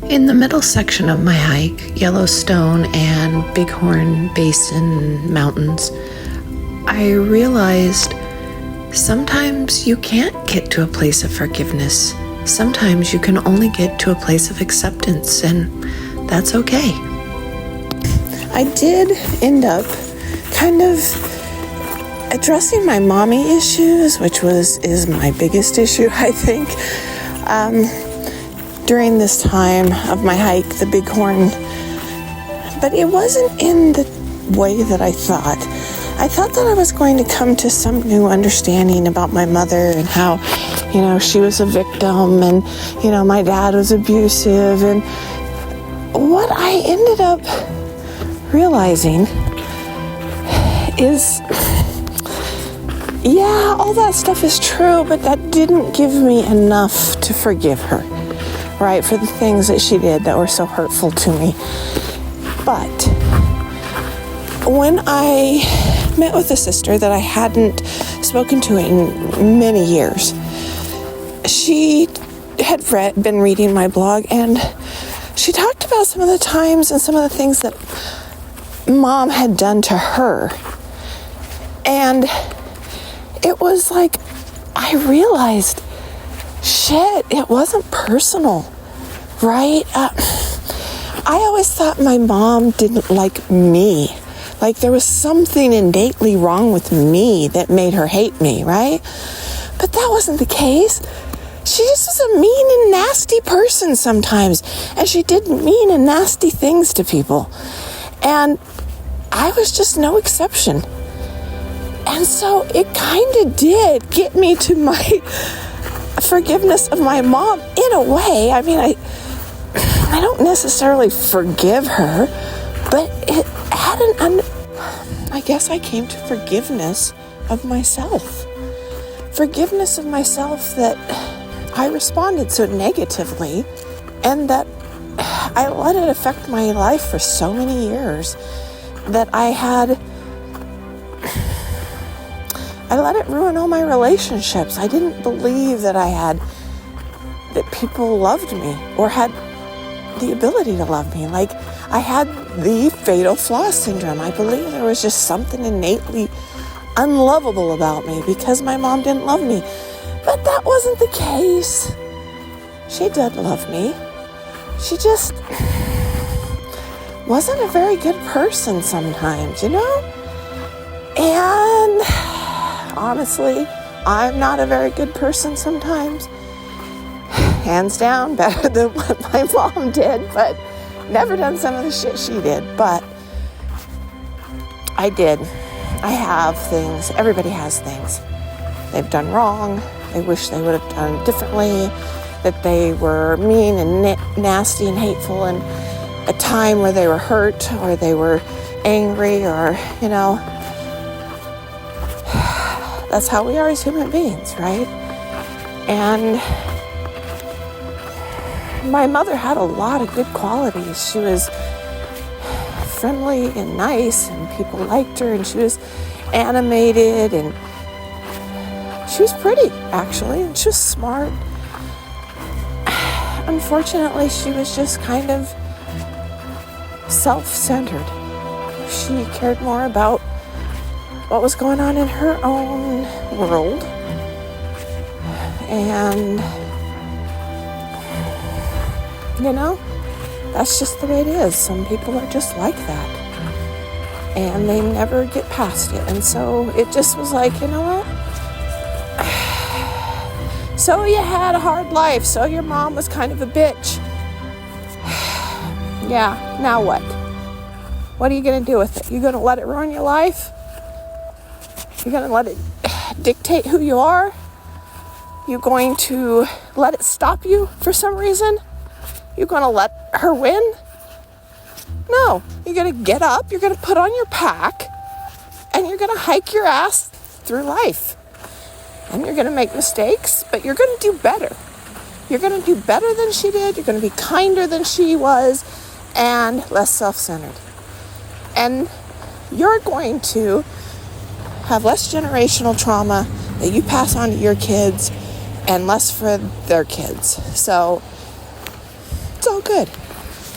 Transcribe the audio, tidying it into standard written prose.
In the middle section of my hike, Yellow Stone and Bighorn Basin Mountains, I realized sometimes you can't get to a place of forgiveness. Sometimes you can only get to a place of acceptance, and that's okay. I did end up kind of addressing my mommy issues, which is my biggest issue, I think. During this time of my hike, the Bighorn, but it wasn't in the way that I thought. I thought that I was going to come to some new understanding about my mother and how, she was a victim and, my dad was abusive. And what I ended up realizing is, yeah, all that stuff is true, but that didn't give me enough to forgive her. Right, for the things that she did that were so hurtful to me. But when I met with a sister that I hadn't spoken to in many years, she had been reading my blog, and she talked about some of the times and some of the things that Mom had done to her. And it was like, I realized, shit, it wasn't personal, right? I always thought my mom didn't like me. Like there was something innately wrong with me that made her hate me, right? But that wasn't the case. She just was a mean and nasty person sometimes. And she did mean and nasty things to people. And I was just no exception. And so it kind of did get me to my forgiveness of my mom in a way. I mean, I don't necessarily forgive her, but it had I guess I came to forgiveness of myself. Forgiveness of myself that I responded so negatively and that I let it affect my life for so many years that I let it ruin all my relationships. I didn't believe that that people loved me or had the ability to love me. Like I had the fatal flaw syndrome. I believe there was just something innately unlovable about me because my mom didn't love me. But that wasn't the case. She did love me. She just wasn't a very good person sometimes, And honestly, I'm not a very good person sometimes. Hands down, better than what my mom did, but never done some of the shit she did. But I did. I have things. Everybody has things. They've done wrong. They wish they would have done it differently. That they were mean and nasty and hateful in a time where they were hurt or they were angry or, That's how we are as human beings, right? And my mother had a lot of good qualities. She was friendly and nice, and people liked her, and she was animated, and she was pretty, actually, and she was smart. Unfortunately, she was just kind of self-centered. She cared more about what was going on in her own world. And, that's just the way it is. Some people are just like that. And they never get past it. And so it just was like, you know what? So you had a hard life. So your mom was kind of a bitch. Yeah, now what? What are you going to do with it? You going to let it ruin your life? You're going to let it dictate who you are? You're going to let it stop you for some reason? You're going to let her win? No. You're going to get up, you're going to put on your pack, and you're going to hike your ass through life. And you're going to make mistakes, but you're going to do better. You're going to do better than she did. You're going to be kinder than she was and less self-centered. And you're going to have less generational trauma that you pass on to your kids and less for their kids. So it's all Good.